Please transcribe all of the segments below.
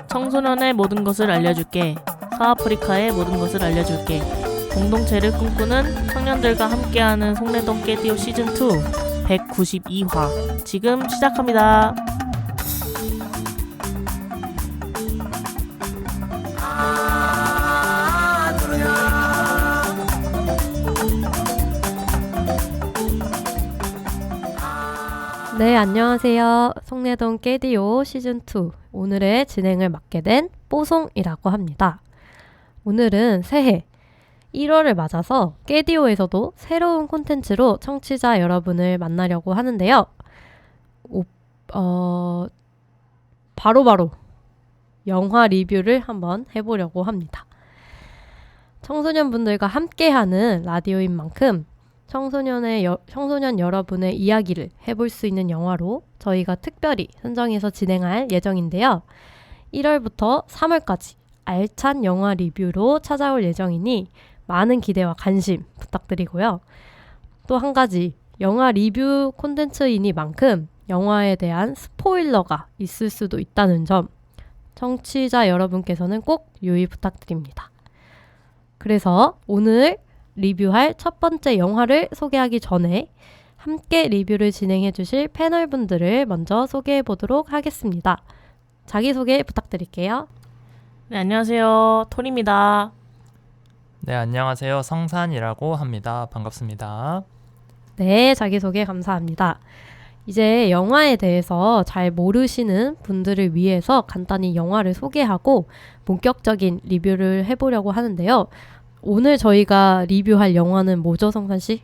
청소년의 모든 것을 알려줄게. 서아프리카의 모든 것을 알려줄게. 공동체를 꿈꾸는 청년들과 함께하는 송래동 깨디오 시즌2 192화 지금 시작합니다. 네, 안녕하세요. 송래동 깨디오 시즌2 오늘의 진행을 맡게 된 뽀송이라고 합니다. 오늘은 새해 1월을 맞아서 깨디오에서도 새로운 콘텐츠로 청취자 여러분을 만나려고 하는데요. 바로바로 영화 리뷰를 한번 해보려고 합니다. 청소년분들과 함께하는 라디오인 만큼 청소년 여러분의 이야기를 해볼 수 있는 영화로 저희가 특별히 선정해서 진행할 예정인데요. 1월부터 3월까지 알찬 영화 리뷰로 찾아올 예정이니 많은 기대와 관심 부탁드리고요. 또 한 가지, 영화 리뷰 콘텐츠이니만큼 영화에 대한 스포일러가 있을 수도 있다는 점 청취자 여러분께서는 꼭 유의 부탁드립니다. 그래서 오늘 리뷰할 첫 번째 영화를 소개하기 전에 함께 리뷰를 진행해 주실 패널분들을 먼저 소개해 보도록 하겠습니다. 자기소개 부탁드릴게요. 네, 안녕하세요. 톨입니다. 네, 안녕하세요. 성산이라고 합니다. 반갑습니다. 네, 자기소개 감사합니다. 이제 영화에 대해서 잘 모르시는 분들을 위해서 간단히 영화를 소개하고 본격적인 리뷰를 해보려고 하는데요. 오늘 저희가 리뷰할 영화는 뭐죠, 성산씨?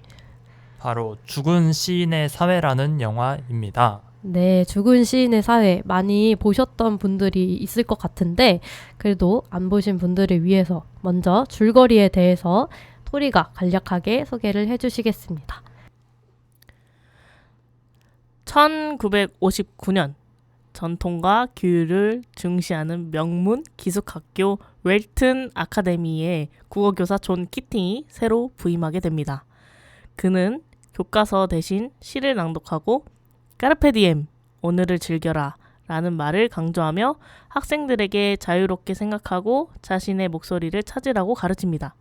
바로 죽은 시인의 사회라는 영화입니다. 네, 죽은 시인의 사회 많이 보셨던 분들이 있을 것 같은데 그래도 안 보신 분들을 위해서 먼저 줄거리에 대해서 토리가 간략하게 소개를 해주시겠습니다. 1959년 전통과 규율을 중시하는 명문 기숙학교 웰튼 아카데미에 국어교사 존 키팅이 새로 부임하게 됩니다. 그는 교과서 대신 시를 낭독하고 까르페 디엠, 오늘을 즐겨라 라는 말을 강조하며 학생들에게 자유롭게 생각하고 자신의 목소리를 찾으라고 가르칩니다.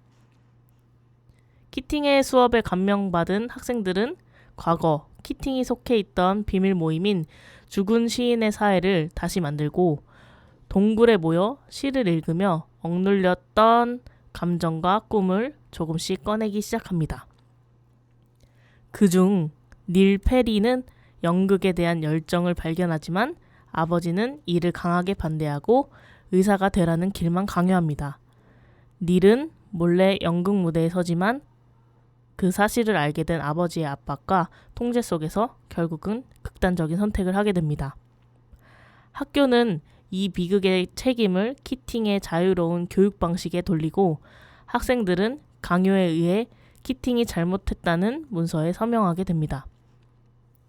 키팅의 수업에 감명받은 학생들은 과거 키팅이 속해 있던 비밀 모임인 죽은 시인의 사회를 다시 만들고 동굴에 모여 시를 읽으며 억눌렸던 감정과 꿈을 조금씩 꺼내기 시작합니다. 그중 닐 페리는 연극에 대한 열정을 발견하지만 아버지는 이를 강하게 반대하고 의사가 되라는 길만 강요합니다. 닐은 몰래 연극 무대에 서지만 그 사실을 알게 된 아버지의 압박과 통제 속에서 결국은 극단적인 선택을 하게 됩니다. 학교는 이 비극의 책임을 키팅의 자유로운 교육 방식에 돌리고 학생들은 강요에 의해 키팅이 잘못했다는 문서에 서명하게 됩니다.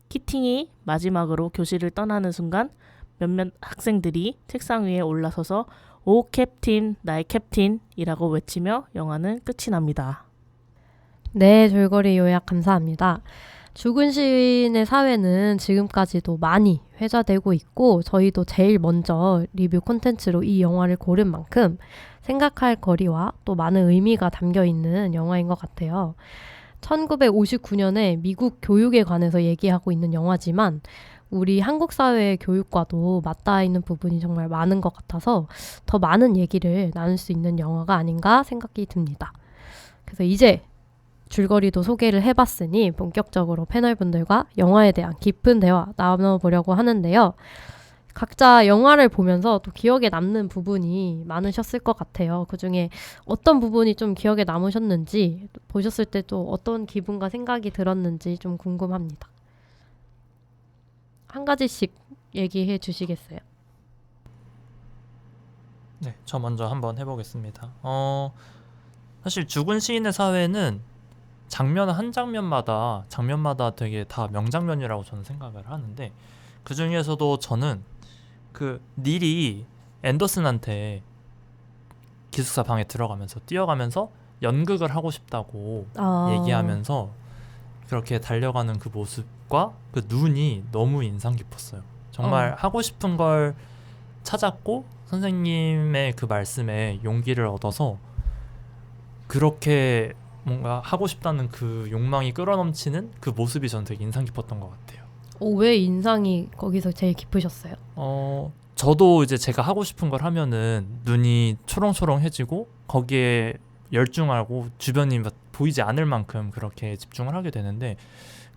키팅이 마지막으로 교실을 떠나는 순간 몇몇 학생들이 책상 위에 올라서서 오 캡틴, 나의 캡틴이라고 외치며 영화는 끝이 납니다. 네, 줄거리 요약 감사합니다. 죽은 시인의 사회는 지금까지도 많이 회자되고 있고 저희도 제일 먼저 리뷰 콘텐츠로 이 영화를 고른 만큼 생각할 거리와 또 많은 의미가 담겨있는 영화인 것 같아요. 1959년에 미국 교육에 관해서 얘기하고 있는 영화지만 우리 한국 사회의 교육과도 맞닿아 있는 부분이 정말 많은 것 같아서 더 많은 얘기를 나눌 수 있는 영화가 아닌가 생각이 듭니다. 그래서 이제 줄거리도 소개를 해봤으니 본격적으로 패널분들과 영화에 대한 깊은 대화 나눠보려고 하는데요. 각자 영화를 보면서 또 기억에 남는 부분이 많으셨을 것 같아요. 그중에 어떤 부분이 좀 기억에 남으셨는지, 보셨을 때 또 어떤 기분과 생각이 들었는지 좀 궁금합니다. 한 가지씩 얘기해 주시겠어요? 네, 저 먼저 한번 해보겠습니다. 사실 죽은 시인의 사회는 장면 한 장면마다 되게 다 명장면이라고 저는 생각을 하는데 그 중에서도 저는 그 닐이 앤더슨한테 기숙사 방에 들어가면서 뛰어가면서 연극을 하고 싶다고 얘기하면서 그렇게 달려가는 그 모습과 그 눈이 너무 인상 깊었어요. 정말 하고 싶은 걸 찾았고 선생님의 그 말씀에 용기를 얻어서 그렇게 뭔가 하고 싶다는 그 욕망이 끌어넘치는 그 모습이 저는 되게 인상 깊었던 것 같아요. 왜 인상이 거기서 제일 깊으셨어요? 저도 이제 제가 하고 싶은 걸 하면은 눈이 초롱초롱해지고 거기에 열중하고 주변이 막 보이지 않을 만큼 그렇게 집중을 하게 되는데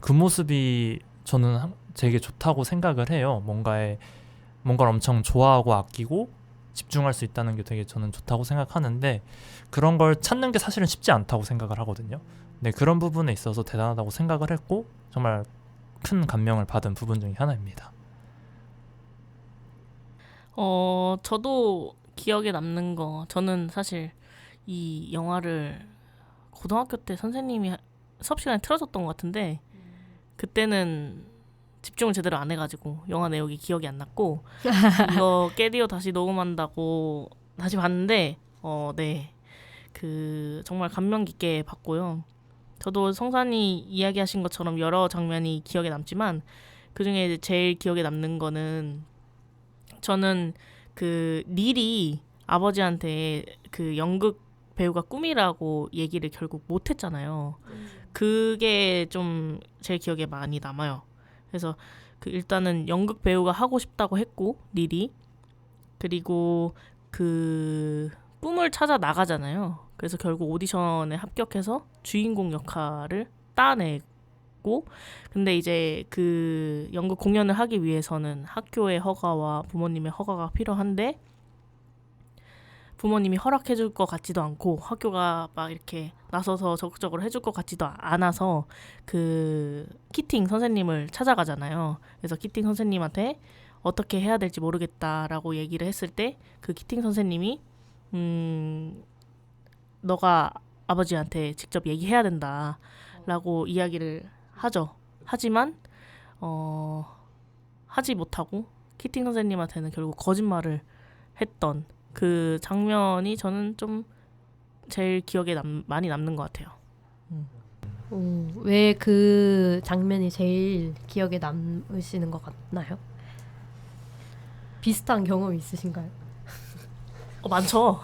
그 모습이 저는 되게 좋다고 생각을 해요. 뭔가를 엄청 좋아하고 아끼고 집중할 수 있다는 게 되게 저는 좋다고 생각하는데 그런 걸 찾는 게 사실은 쉽지 않다고 생각을 하거든요. 네, 그런 부분에 있어서 대단하다고 생각을 했고 정말 큰 감명을 받은 부분 중에 하나입니다. 저도 기억에 남는 거, 저는 사실 이 영화를 고등학교 때 선생님이 수업 시간에 틀어줬던 것 같은데 그때는 집중을 제대로 안 해가지고 영화 내용이 기억이 안 났고 이거 깨디오 다시 녹음한다고 다시 봤는데 네, 그 정말 감명 깊게 봤고요. 저도 성산이 이야기하신 것처럼 여러 장면이 기억에 남지만 그 중에 제일 기억에 남는 거는 저는 그 닐이 아버지한테 그 연극 배우가 꿈이라고 얘기를 결국 못 했잖아요. 그게 좀 제일 기억에 많이 남아요. 그래서 그 일단은 연극 배우가 하고 싶다고 했고 닐이 그리고 그 꿈을 찾아 나가잖아요. 그래서 결국 오디션에 합격해서 주인공 역할을 따내고 근데 이제 그 연극 공연을 하기 위해서는 학교의 허가와 부모님의 허가가 필요한데 부모님이 허락해줄 것 같지도 않고 학교가 막 이렇게 나서서 적극적으로 해줄 것 같지도 않아서 그 키팅 선생님을 찾아가잖아요. 그래서 키팅 선생님한테 어떻게 해야 될지 모르겠다라고 얘기를 했을 때 그 키팅 선생님이 너가 아버지한테 직접 얘기해야 된다라고 이야기를 하죠. 하지만 하지 못하고 키팅 선생님한테는 결국 거짓말을 했던 그 장면이 저는 좀 제일 기억에 많이 남는 것 같아요. 왜 그 장면이 제일 기억에 남으시는 것 같나요? 비슷한 경험 있으신가요? 많죠.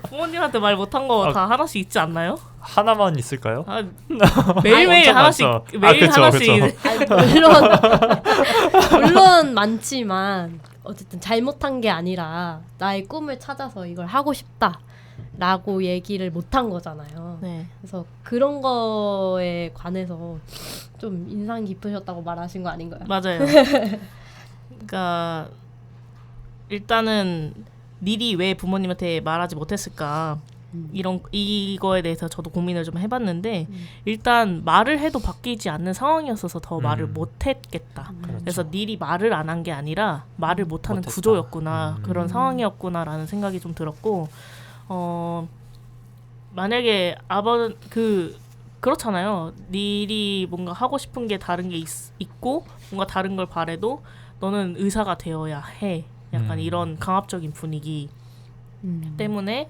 부모님한테 말 못한 거 다 하나씩 있지 않나요? 하나만 있을까요? 매일매일 엄청 하나씩 많죠. 매일 그쵸, 하나씩 그쵸. 아니, 물론 많지만 어쨌든 잘못한 게 아니라 나의 꿈을 찾아서 이걸 하고 싶다라고 얘기를 못한 거잖아요. 네. 그래서 그런 거에 관해서 좀 인상 깊으셨다고 말하신 거 아닌가요? 맞아요. 그러니까 일단은 닐이 왜 부모님한테 말하지 못했을까 이거에 대해서 저도 고민을 좀 해봤는데 일단 말을 해도 바뀌지 않는 상황이었어서 더 말을 못했겠다. 그렇죠. 그래서 닐이 말을 안 한 게 아니라 말을 못하는 못했다. 구조였구나 그런 상황이었구나라는 생각이 좀 들었고 만약에 그렇잖아요. 닐이 뭔가 하고 싶은 게 다른 게 있고 뭔가 다른 걸 바래도 너는 의사가 되어야 해. 약간 이런 강압적인 분위기 때문에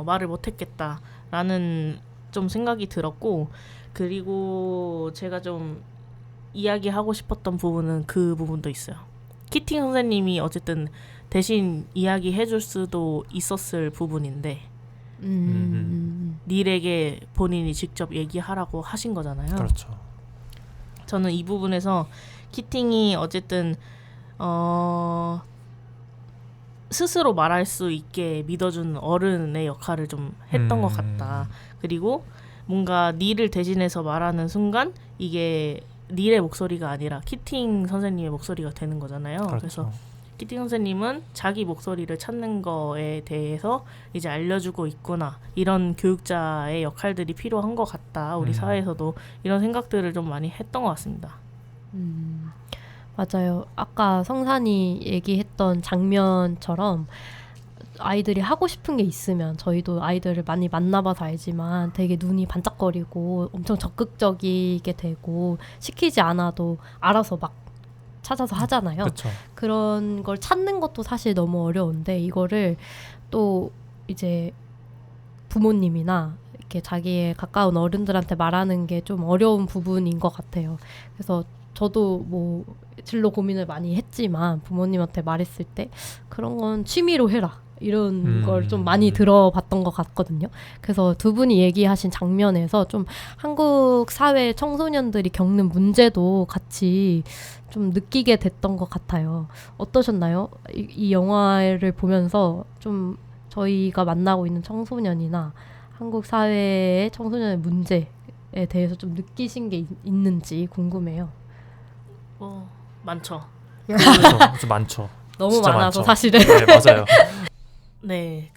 말을 못했겠다라는 좀 생각이 들었고 그리고 제가 좀 이야기하고 싶었던 부분은 그 부분도 있어요. 키팅 선생님이 어쨌든 대신 이야기해줄 수도 있었을 부분인데 닐에게 본인이 직접 얘기하라고 하신 거잖아요. 그렇죠. 저는 이 부분에서 키팅이 어쨌든 스스로 말할 수 있게 믿어준 어른의 역할을 좀 했던 것 같다. 그리고 뭔가 닐을 대신해서 말하는 순간 이게 닐의 목소리가 아니라 키팅 선생님의 목소리가 되는 거잖아요. 그렇죠. 그래서 키팅 선생님은 자기 목소리를 찾는 거에 대해서 이제 알려주고 있구나. 이런 교육자의 역할들이 필요한 것 같다. 우리 사회에서도 이런 생각들을 좀 많이 했던 것 같습니다. 맞아요. 아까 성산이 얘기했던 장면처럼 아이들이 하고 싶은 게 있으면 저희도 아이들을 많이 만나봐서 알지만 되게 눈이 반짝거리고 엄청 적극적이게 되고 시키지 않아도 알아서 막 찾아서 하잖아요. 그쵸. 그런 걸 찾는 것도 사실 너무 어려운데 이거를 또 이제 부모님이나 이렇게 자기의 가까운 어른들한테 말하는 게 좀 어려운 부분인 것 같아요. 그래서 저도 뭐 진로 고민을 많이 했지만 부모님한테 말했을 때 그런 건 취미로 해라. 이런 걸 좀 많이 들어봤던 것 같거든요. 그래서 두 분이 얘기하신 장면에서 좀 한국 사회 청소년들이 겪는 문제도 같이 좀 느끼게 됐던 것 같아요. 어떠셨나요? 이 영화를 보면서 좀 저희가 만나고 있는 청소년이나 한국 사회의 청소년의 문제에 대해서 좀 느끼신 게 있는지 궁금해요. 많죠. 그렇죠. 많죠. 너무 진짜 많아서 많죠. 사실은. 네, 맞아요. 네,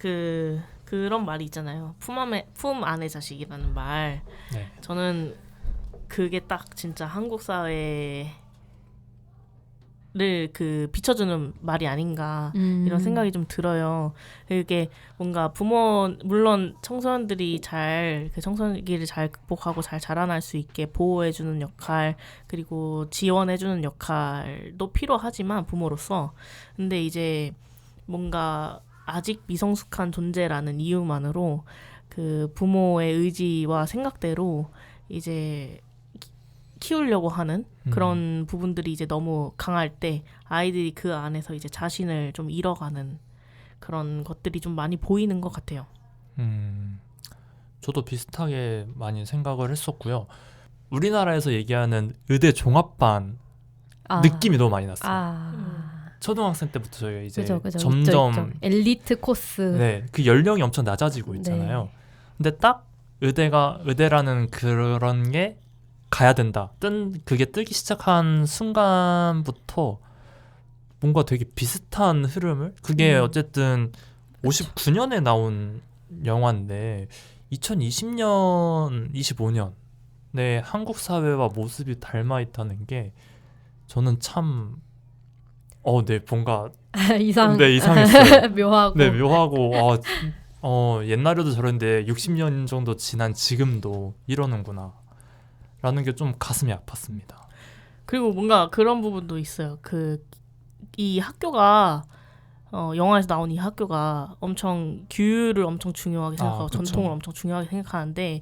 그런 말이 있잖아요. 품 안의 자식이라는 말. 네. 저는 그게 딱 진짜 한국 사회를 비춰주는 말이 아닌가 이런 생각이 좀 들어요. 그게 뭔가 물론 청소년들이 그 청소년기를 잘 극복하고 잘 자라날 수 있게 보호해주는 역할 그리고 지원해주는 역할도 필요하지만 부모로서 근데 이제 뭔가 아직 미성숙한 존재라는 이유만으로 그 부모의 의지와 생각대로 이제 키우려고 하는 그런 부분들이 이제 너무 강할 때 아이들이 그 안에서 이제 자신을 좀 잃어가는 그런 것들이 좀 많이 보이는 것 같아요. 저도 비슷하게 많이 생각을 했었고요. 우리나라에서 얘기하는 의대 종합반 느낌이 너무 많이 났어요. 초등학생 때부터 저희가 이제 그죠. 점점 있죠. 엘리트 코스. 네, 그 연령이 엄청 낮아지고 있잖아요. 네. 근데 딱 의대라는 그런 게 가야 된다. 그게 뜨기 시작한 순간부터 뭔가 되게 비슷한 흐름을 그게 어쨌든 59년에 나온 영화인데 2020년, 25년에 한국 사회와 모습이 닮아 있다는 게 저는 참 네, 뭔가 이상했어요. 묘하고. 네, 묘하고 옛날에도 저런데 60년 정도 지난 지금도 이러는구나 라는 게 좀 가슴이 아팠습니다. 그리고 뭔가 그런 부분도 있어요. 이 학교가 영화에서 나온 이 학교가 엄청 규율을 엄청 중요하게 생각하고 그렇죠. 전통을 엄청 중요하게 생각하는데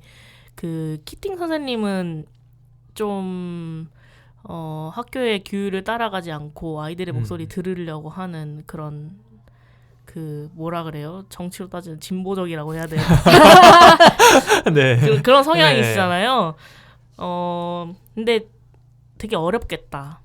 그 키팅 선생님은 좀 학교의 규율을 따라가지 않고 아이들의 목소리 들으려고 하는 그런 뭐라 그래요? 정치로 따지면 진보적이라고 해야 돼요. 네. 그런 성향이 네. 있잖아요. 근데 되게 어렵겠다.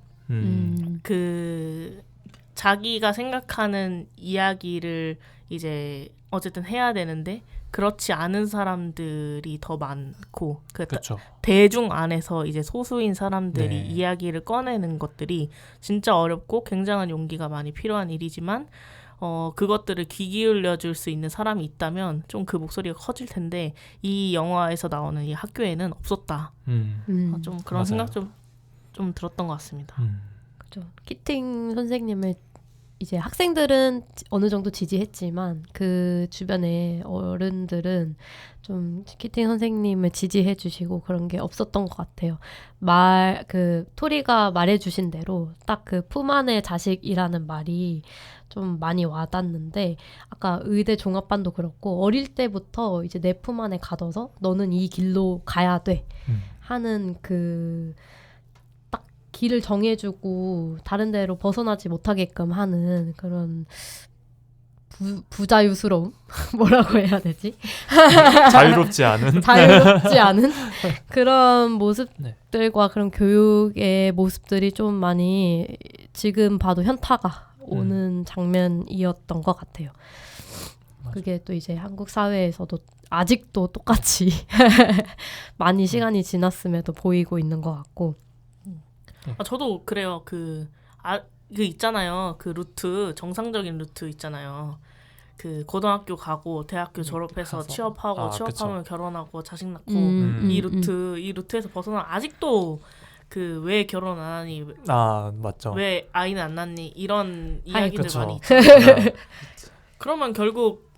자기가 생각하는 이야기를 이제 어쨌든 해야 되는데 그렇지 않은 사람들이 더 많고 그렇죠. 대중 안에서 이제 소수인 사람들이 네. 이야기를 꺼내는 것들이 진짜 어렵고 굉장한 용기가 많이 필요한 일이지만 그것들을 귀 기울여 줄 수 있는 사람이 있다면 좀 그 목소리가 커질 텐데 이 영화에서 나오는 이 학교에는 없었다. 좀 그런 맞아요. 생각 좀 들었던 것 같습니다. 그렇죠. 키팅 선생님을 이제 학생들은 어느 정도 지지했지만 그 주변의 어른들은 좀 키팅 선생님을 지지해 주시고 그런 게 없었던 것 같아요. 토리가 말해주신 대로 딱 그 품 안의 자식이라는 말이 좀 많이 와닿는데 아까 의대 종합반도 그렇고 어릴 때부터 이제 내 품 안에 가둬서 너는 이 길로 가야 돼 하는 딱 길을 정해주고 다른 데로 벗어나지 못하게끔 하는 그런 부자유스러움? 뭐라고 해야 되지? 자유롭지 않은 자유롭지 않은 그런 네. 모습들과 그런 교육의 모습들이 좀 많이 지금 봐도 현타가 오는 장면이었던 것 같아요. 맞아. 그게 또 이제 한국 사회에서도 아직도 똑같이 많이 시간이 지났음에도 보이고 있는 것 같고. 저도 그래요. 그 있잖아요. 그 루트 정상적인 루트 있잖아요. 그 고등학교 가고 대학교 졸업해서 가서. 취업하고 취업하면 그쵸. 결혼하고 자식 낳고 이 이 루트에서 벗어나 아직도 왜 결혼 안 하니 맞죠. 왜 아이는 안 낳니 이런 이야기들 그쵸. 많이 있잖아요. 그러면 결국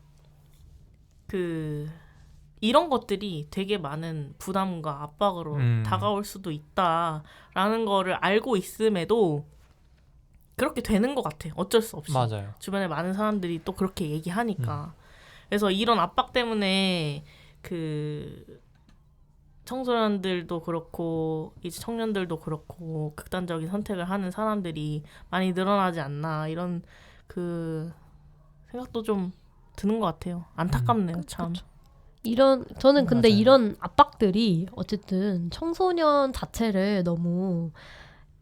이런 것들이 되게 많은 부담과 압박으로 다가올 수도 있다라는 거를 알고 있음에도 그렇게 되는 것 같아. 어쩔 수 없이. 맞아요. 주변에 많은 사람들이 또 그렇게 얘기하니까. 그래서 이런 압박 때문에 청소년들도 그렇고 이제 청년들도 그렇고 극단적인 선택을 하는 사람들이 많이 늘어나지 않나 이런 그 생각도 좀 드는 것 같아요. 안타깝네요, 참. 저는 근데 맞아요. 이런 압박들이 어쨌든 청소년 자체를 너무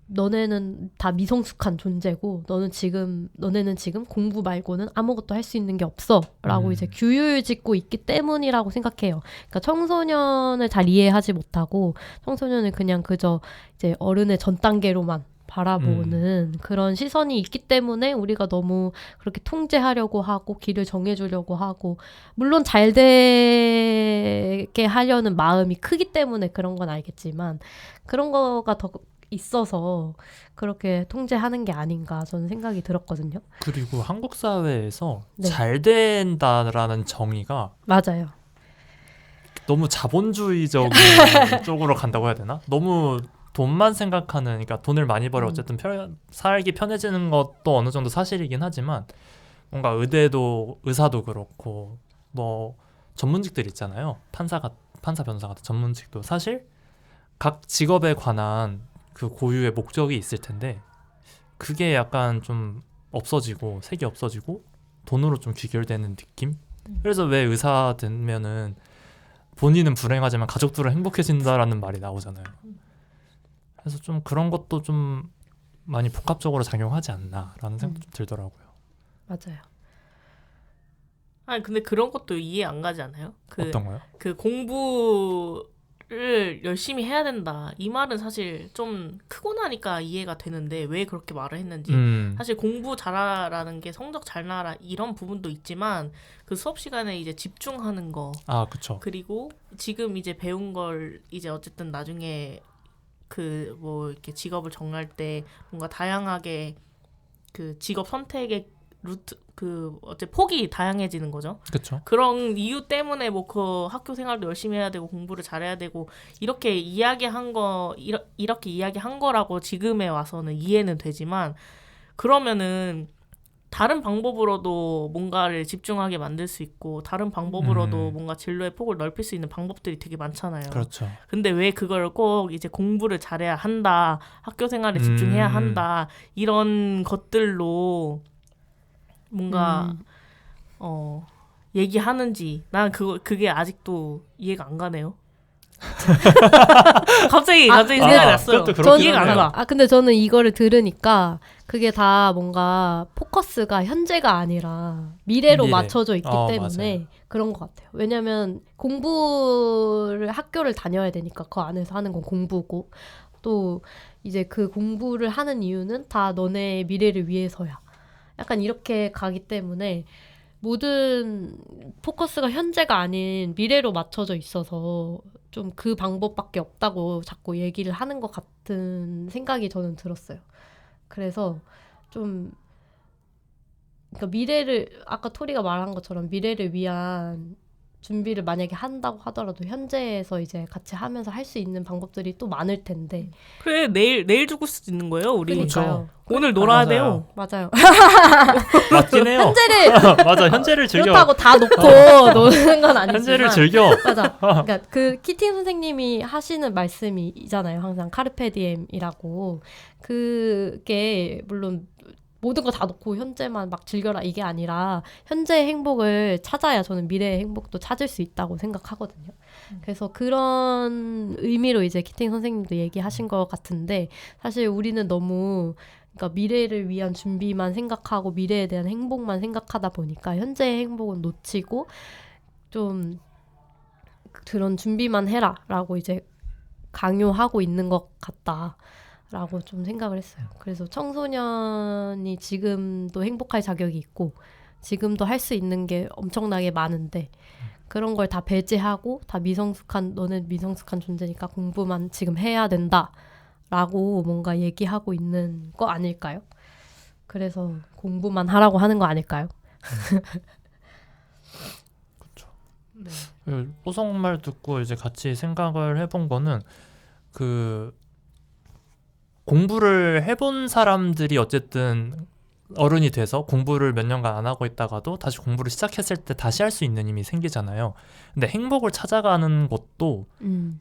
너네는 다 미성숙한 존재고 너네는 지금 공부 말고는 아무것도 할 수 있는 게 없어라고 이제 규율짓고 있기 때문이라고 생각해요. 그러니까 청소년을 잘 이해하지 못하고 청소년을 그냥 그저 이제 어른의 전 단계로만 바라보는 그런 시선이 있기 때문에 우리가 너무 그렇게 통제하려고 하고 길을 정해주려고 하고 물론 잘 되게 하려는 마음이 크기 때문에 그런 건 알겠지만 그런 거가 더 있어서 그렇게 통제하는 게 아닌가 저는 생각이 들었거든요. 그리고 한국 사회에서 네. 잘 된다라는 정의가 맞아요. 너무 자본주의적인 쪽으로 간다고 해야 되나? 너무 돈만 생각하는, 그러니까 돈을 많이 벌어 어쨌든 살기 편해지는 것도 어느 정도 사실이긴 하지만 뭔가 의사도 그렇고 뭐 전문직들 있잖아요. 판사 변호사 같은 전문직도 사실 각 직업에 관한 그 고유의 목적이 있을 텐데 그게 약간 좀 없어지고 색이 없어지고 돈으로 좀 귀결되는 느낌? 그래서 왜 의사 되면은 본인은 불행하지만 가족들은 행복해진다라는 말이 나오잖아요. 그래서 좀 그런 것도 좀 많이 복합적으로 작용하지 않나라는 생각도 좀 들더라고요. 맞아요. 아니 근데 그런 것도 이해 안 가지 않아요? 어떤 거요? 그 공부를 열심히 해야 된다. 이 말은 사실 좀 크고 나니까 이해가 되는데 왜 그렇게 말을 했는지. 사실 공부 잘하라는 게 성적 잘 나라 이런 부분도 있지만 그 수업 시간에 이제 집중하는 거. 아, 그쵸. 그리고 지금 이제 배운 걸 이제 어쨌든 나중에 그 뭐 이렇게 직업을 정할 때 뭔가 다양하게 그 직업 선택의 루트 그 어째 폭이 다양해지는 거죠. 그쵸. 그런 이유 때문에 뭐 그 학교 생활도 열심히 해야 되고 공부를 잘해야 되고 이렇게 이야기한 거라고 지금에 와서는 이해는 되지만 그러면은 다른 방법으로도 뭔가를 집중하게 만들 수 있고 다른 방법으로도 뭔가 진로의 폭을 넓힐 수 있는 방법들이 되게 많잖아요. 그렇죠. 근데 왜 그걸 꼭 이제 공부를 잘해야 한다, 학교 생활에 집중해야 한다 이런 것들로 뭔가 얘기하는지 난 그게 아직도 이해가 안 가네요. 갑자기 생각이 났어요. 그것도 전 그렇긴 이해가 안 하네요. 가. 근데 저는 이거를 들으니까 그게 다 뭔가 포커스가 현재가 아니라 미래로 미래. 맞춰져 있기 때문에 맞아요. 그런 것 같아요. 왜냐면 학교를 다녀야 되니까 그 안에서 하는 건 공부고 또 이제 그 공부를 하는 이유는 다 너네 미래를 위해서야. 약간 이렇게 가기 때문에 모든 포커스가 현재가 아닌 미래로 맞춰져 있어서 좀 그 방법밖에 없다고 자꾸 얘기를 하는 것 같은 생각이 저는 들었어요. 그래서 좀 그러니까 아까 토리가 말한 것처럼 미래를 위한 준비를 만약에 한다고 하더라도 현재에서 이제 같이 하면서 할 수 있는 방법들이 또 많을 텐데. 그래 내일 죽을 수도 있는 거예요. 우리 그러니까요. 오늘 놀아야 맞아요. 돼요. 맞아요. 맞긴 해요. 현재를 현재를 즐겨. 그렇다고 다 놓고 노는 건 아니지만 현재를 즐겨. 맞아. 그러니까 그 키팅 선생님이 하시는 말씀이잖아요. 항상 카르페 디엠이라고. 그게 물론 모든 거 다 놓고 현재만 막 즐겨라 이게 아니라 현재의 행복을 찾아야 저는 미래의 행복도 찾을 수 있다고 생각하거든요. 그래서 그런 의미로 이제 키팅 선생님도 얘기하신 것 같은데 사실 우리는 너무 그러니까 미래를 위한 준비만 생각하고 미래에 대한 행복만 생각하다 보니까 현재의 행복은 놓치고 좀 그런 준비만 해라라고 이제 강요하고 있는 것 같다라고 좀 생각을 했어요. 그래서 청소년이 지금도 행복할 자격이 있고 지금도 할 수 있는 게 엄청나게 많은데 그런 걸 다 배제하고 다 너는 미성숙한 존재니까 공부만 지금 해야 된다라고 뭔가 얘기하고 있는 거 아닐까요? 그래서 공부만 하라고 하는 거 아닐까요? 네. 뽀송 말 듣고 이제 같이 생각을 해본 거는 그 공부를 해본 사람들이 어쨌든 어른이 돼서 공부를 몇 년간 안 하고 있다가도 다시 공부를 시작했을 때 다시 할 수 있는 힘이 생기잖아요. 근데 행복을 찾아가는 것도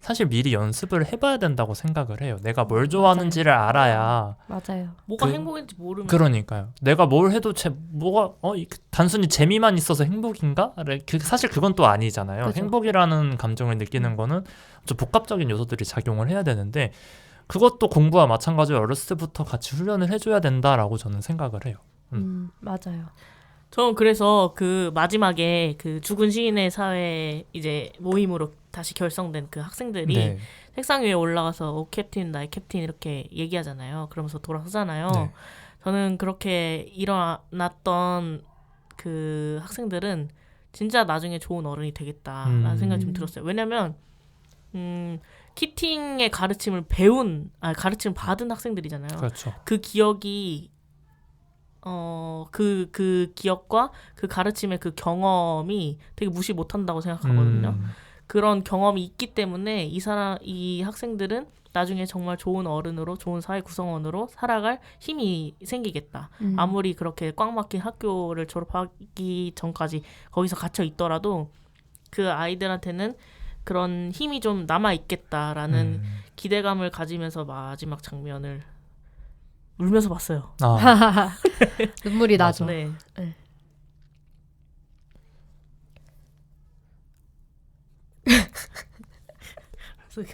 사실 미리 연습을 해봐야 된다고 생각을 해요. 내가 뭘 좋아하는지를 알아야. 맞아요. 뭐가 그- 행복인지 모르면 그러니까요. 내가 뭘 해도 단순히 재미만 있어서 행복인가? 사실 그건 또 아니잖아요. 그죠. 행복이라는 감정을 느끼는 거는 좀 복합적인 요소들이 작용을 해야 되는데 그것도 공부와 마찬가지로 어렸을 때부터 같이 훈련을 해줘야 된다라고 저는 생각을 해요. 맞아요. 저는 그래서 그 마지막에 그 죽은 시인의 사회 이제 모임으로 다시 결성된 그 학생들이 네. 책상 위에 올라가서 오 캡틴 나의 캡틴 이렇게 얘기하잖아요. 그러면서 돌아서잖아요. 네. 저는 그렇게 일어났던 그 학생들은 진짜 나중에 좋은 어른이 되겠다라는 생각이 좀 들었어요. 왜냐면 키팅의 가르침을 받은 학생들이잖아요. 그렇죠. 그 기억이 그 기억과 그 가르침의 그 경험이 되게 무시 못한다고 생각하거든요. 그런 경험이 있기 때문에 이 학생들은 나중에 정말 좋은 어른으로 좋은 사회 구성원으로 살아갈 힘이 생기겠다. 아무리 그렇게 꽉 막힌 학교를 졸업하기 전까지 거기서 갇혀 있더라도 그 아이들한테는 그런 힘이 좀 남아 있겠다라는 기대감을 가지면서 마지막 장면을 울면서 봤어요. 눈물이 나죠. 네. 그래서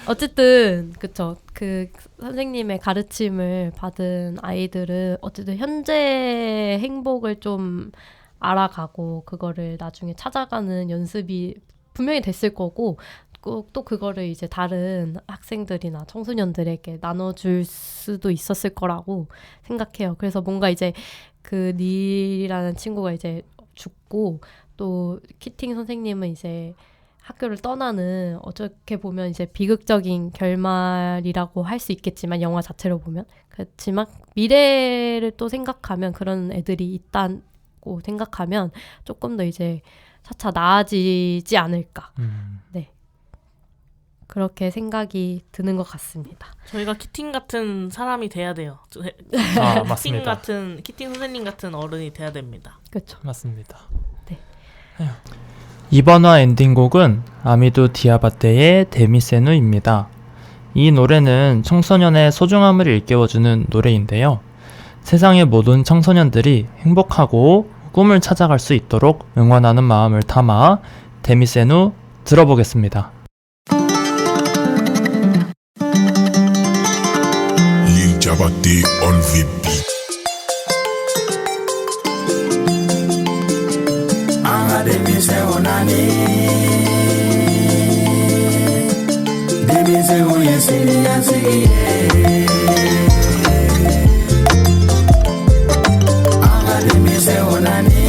어쨌든 그쵸. 그 선생님의 가르침을 받은 아이들은 어쨌든 현재 행복을 좀 알아가고 그거를 나중에 찾아가는 연습이 분명히 됐을 거고 꼭 또 그거를 이제 다른 학생들이나 청소년들에게 나눠줄 수도 있었을 거라고 생각해요. 그래서 뭔가 이제 그 닐이라는 친구가 이제 죽고 또 키팅 선생님은 이제 학교를 떠나는 어떻게 보면 이제 비극적인 결말이라고 할 수 있겠지만 영화 자체로 보면 그렇지만 미래를 또 생각하면 그런 애들이 있다고 생각하면 조금 더 이제 차차 나아지지 않을까. 네. 그렇게 생각이 드는 것 같습니다. 저희가 키팅 같은 사람이 돼야 돼요. 맞습니다. 키팅 선생님 같은 어른이 돼야 됩니다. 그렇죠. 맞습니다. 네. 이번 화 엔딩곡은 아미두 디아바테의 데미세누입니다. 이 노래는 청소년의 소중함을 일깨워주는 노래인데요. 세상의 모든 청소년들이 행복하고 꿈을 찾아갈 수 있도록 응원하는 마음을 담아 데미세누 들어보겠습니다. Jabati on the beat. Anga demise onani, demise oyesini yasiye. Anga demise onani,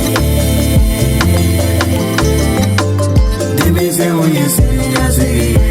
demise oyesini yasiye.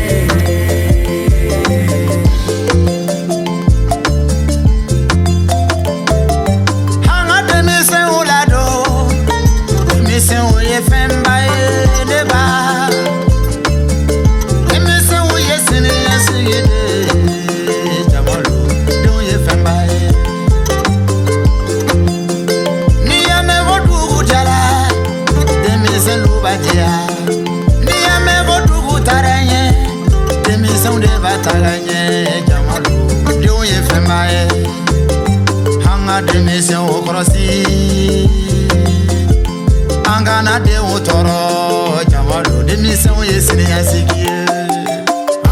Angana de utoro jawalo de mise oyesini yasikie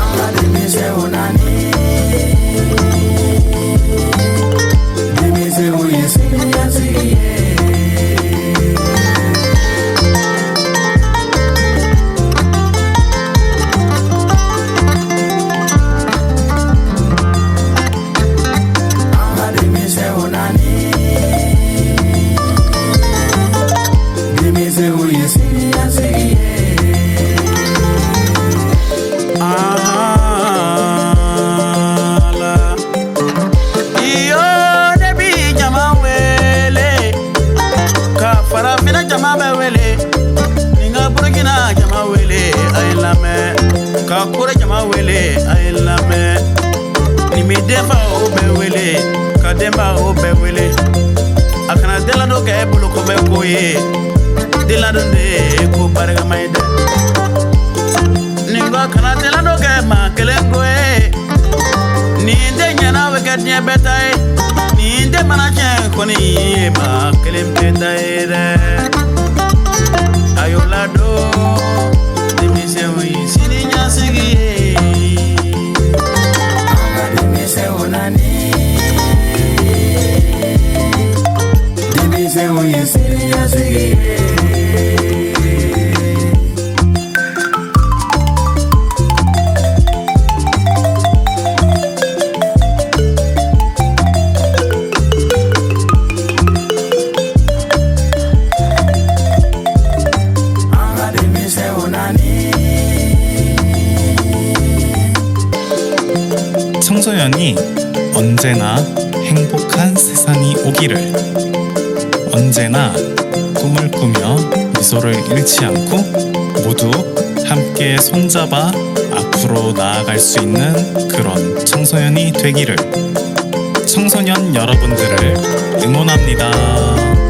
anga de mise onani de mise oyesini yasikie anga de mise onani Kakura jama wele ayelame ni mi defa o be wele ka demba o be wele foye diladunde ko barga mayde ningo kana tela do ke ma kelengoe ni de nyana we gadnya betay ni de mana chen koni ma kelem betay re ayola do de mi se wi sininya sigiye de mi se onani de mi se wi sininya sigiye 청소년이 언제나 행복한 세상이 오기를, 언제나 꿈을 꾸며 미소를 잃지 않고 모두 함께 손잡아 앞으로 나아갈 수 있는 그런 청소년이 되기를, 청소년 여러분들을 응원합니다.